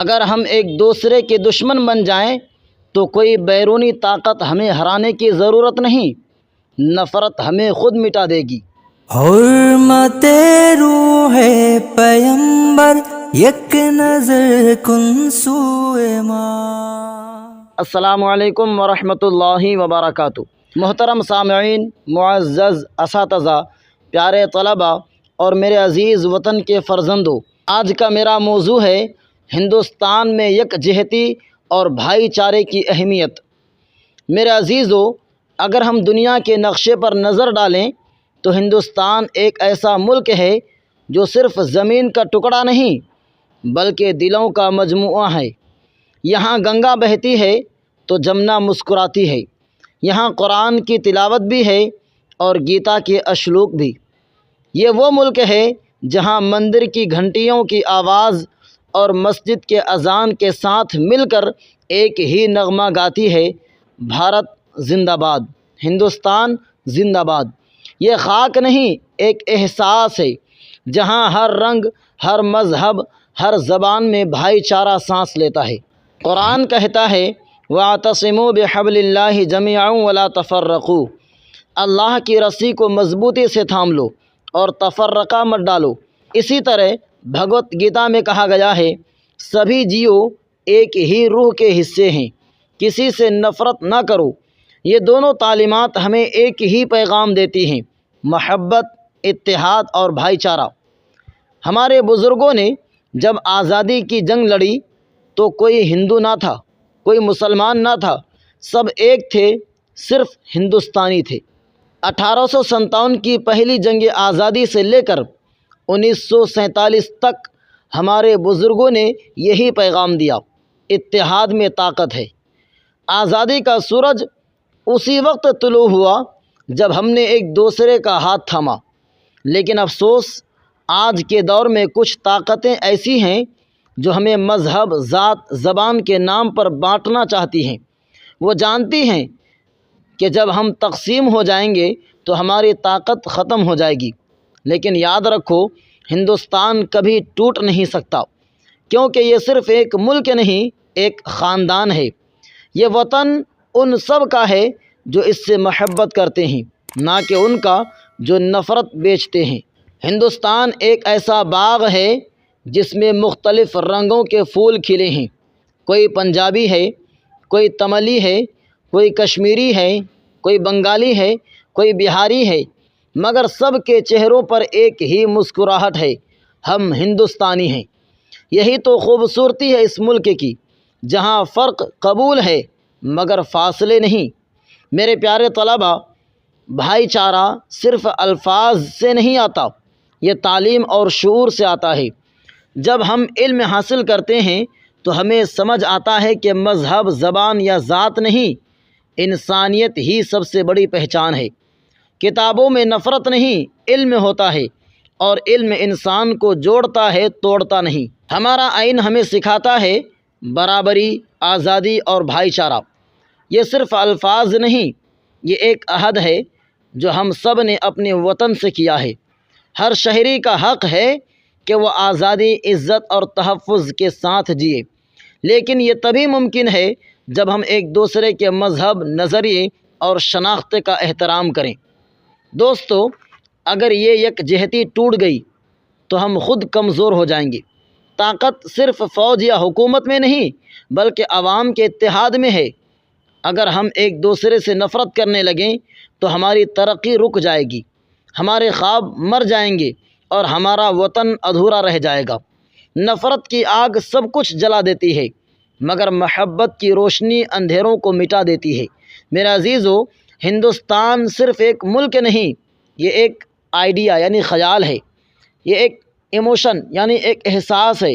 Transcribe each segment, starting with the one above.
اگر ہم ایک دوسرے کے دشمن بن جائیں تو کوئی بیرونی طاقت ہمیں ہرانے کی ضرورت نہیں، نفرت ہمیں خود مٹا دے گی۔ حرمت روح پیمبر یک نظر کن سوئے ماں۔ السلام علیکم ورحمۃ اللہ وبرکاتہ۔ محترم سامعین، معزز اساتذہ، پیارے طلباء اور میرے عزیز وطن کے فرزندوں، آج کا میرا موضوع ہے ہندوستان میں یکجہتی اور بھائی چارے کی اہمیت۔ میرے عزیزو، اگر ہم دنیا کے نقشے پر نظر ڈالیں تو ہندوستان ایک ایسا ملک ہے جو صرف زمین کا ٹکڑا نہیں بلکہ دلوں کا مجموعہ ہے۔ یہاں گنگا بہتی ہے تو جمنا مسکراتی ہے، یہاں قرآن کی تلاوت بھی ہے اور گیتا کے اشلوک بھی۔ یہ وہ ملک ہے جہاں مندر کی گھنٹیوں کی آواز اور مسجد کے اذان کے ساتھ مل کر ایک ہی نغمہ گاتی ہے، بھارت زندہ باد، ہندوستان زندہ باد۔ یہ خاک نہیں، ایک احساس ہے جہاں ہر رنگ، ہر مذہب، ہر زبان میں بھائی چارہ سانس لیتا ہے۔ قرآن کہتا ہے وَاعْتَصِمُوا بِحَبْلِ اللَّهِ جَمِيعًا وَلَا تَفَرَّقُوا، اللہ کی رسی کو مضبوطی سے تھام لو اور تفرقہ مت ڈالو۔ اسی طرح بھگوت گیتا میں کہا گیا ہے سبھی جیو ایک ہی روح کے حصے ہیں، کسی سے نفرت نہ کرو۔ یہ دونوں تعلیمات ہمیں ایک ہی پیغام دیتی ہیں، محبت، اتحاد اور بھائی چارہ۔ ہمارے بزرگوں نے جب آزادی کی جنگ لڑی تو کوئی ہندو نہ تھا، کوئی مسلمان نہ تھا، سب ایک تھے، صرف ہندوستانی تھے۔ 1857 کی پہلی جنگ آزادی سے لے کر 1947 تک ہمارے بزرگوں نے یہی پیغام دیا، اتحاد میں طاقت ہے۔ آزادی کا سورج اسی وقت طلوع ہوا جب ہم نے ایک دوسرے کا ہاتھ تھاما، لیکن افسوس آج کے دور میں کچھ طاقتیں ایسی ہیں جو ہمیں مذہب، ذات، زبان کے نام پر بانٹنا چاہتی ہیں۔ وہ جانتی ہیں کہ جب ہم تقسیم ہو جائیں گے تو ہماری طاقت ختم ہو جائے گی، لیکن یاد رکھو ہندوستان کبھی ٹوٹ نہیں سکتا، کیونکہ یہ صرف ایک ملک نہیں، ایک خاندان ہے۔ یہ وطن ان سب کا ہے جو اس سے محبت کرتے ہیں، نہ کہ ان کا جو نفرت بیچتے ہیں۔ ہندوستان ایک ایسا باغ ہے جس میں مختلف رنگوں کے پھول کھلے ہیں، کوئی پنجابی ہے، کوئی تملی ہے، کوئی کشمیری ہے، کوئی بنگالی ہے، کوئی بہاری ہے، مگر سب کے چہروں پر ایک ہی مسکراہٹ ہے، ہم ہندوستانی ہیں۔ یہی تو خوبصورتی ہے اس ملک کی، جہاں فرق قبول ہے مگر فاصلے نہیں۔ میرے پیارے طلباء، بھائی چارہ صرف الفاظ سے نہیں آتا، یہ تعلیم اور شعور سے آتا ہے۔ جب ہم علم حاصل کرتے ہیں تو ہمیں سمجھ آتا ہے کہ مذہب، زبان یا ذات نہیں، انسانیت ہی سب سے بڑی پہچان ہے۔ کتابوں میں نفرت نہیں، علم ہوتا ہے، اور علم انسان کو جوڑتا ہے، توڑتا نہیں۔ ہمارا آئین ہمیں سکھاتا ہے برابری، آزادی اور بھائی چارہ۔ یہ صرف الفاظ نہیں، یہ ایک عہد ہے جو ہم سب نے اپنے وطن سے کیا ہے۔ ہر شہری کا حق ہے کہ وہ آزادی، عزت اور تحفظ کے ساتھ جیے، لیکن یہ تبھی ممکن ہے جب ہم ایک دوسرے کے مذہب، نظریے اور شناخت کا احترام کریں۔ دوستو، اگر یہ یکجہتی ٹوٹ گئی تو ہم خود کمزور ہو جائیں گے۔ طاقت صرف فوج یا حکومت میں نہیں بلکہ عوام کے اتحاد میں ہے۔ اگر ہم ایک دوسرے سے نفرت کرنے لگیں تو ہماری ترقی رک جائے گی، ہمارے خواب مر جائیں گے اور ہمارا وطن ادھورا رہ جائے گا۔ نفرت کی آگ سب کچھ جلا دیتی ہے، مگر محبت کی روشنی اندھیروں کو مٹا دیتی ہے۔ میرے عزیزو، ہندوستان صرف ایک ملک نہیں، یہ ایک آئیڈیا یعنی خیال ہے، یہ ایک ایموشن یعنی ایک احساس ہے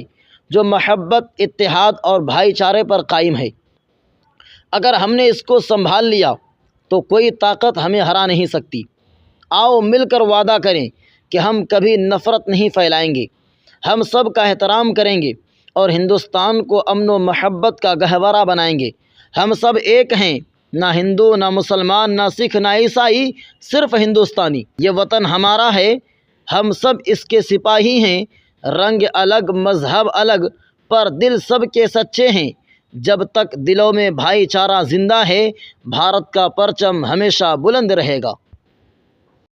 جو محبت، اتحاد اور بھائی چارے پر قائم ہے۔ اگر ہم نے اس کو سنبھال لیا تو کوئی طاقت ہمیں ہرا نہیں سکتی۔ آؤ مل کر وعدہ کریں کہ ہم کبھی نفرت نہیں پھیلائیں گے، ہم سب کا احترام کریں گے اور ہندوستان کو امن و محبت کا گہوارہ بنائیں گے۔ ہم سب ایک ہیں، نہ ہندو، نہ مسلمان، نہ سکھ، نہ عیسائی، صرف ہندوستانی۔ یہ وطن ہمارا ہے، ہم سب اس کے سپاہی ہیں۔ رنگ الگ، مذہب الگ، پر دل سب کے سچے ہیں۔ جب تک دلوں میں بھائی چارہ زندہ ہے، بھارت کا پرچم ہمیشہ بلند رہے گا۔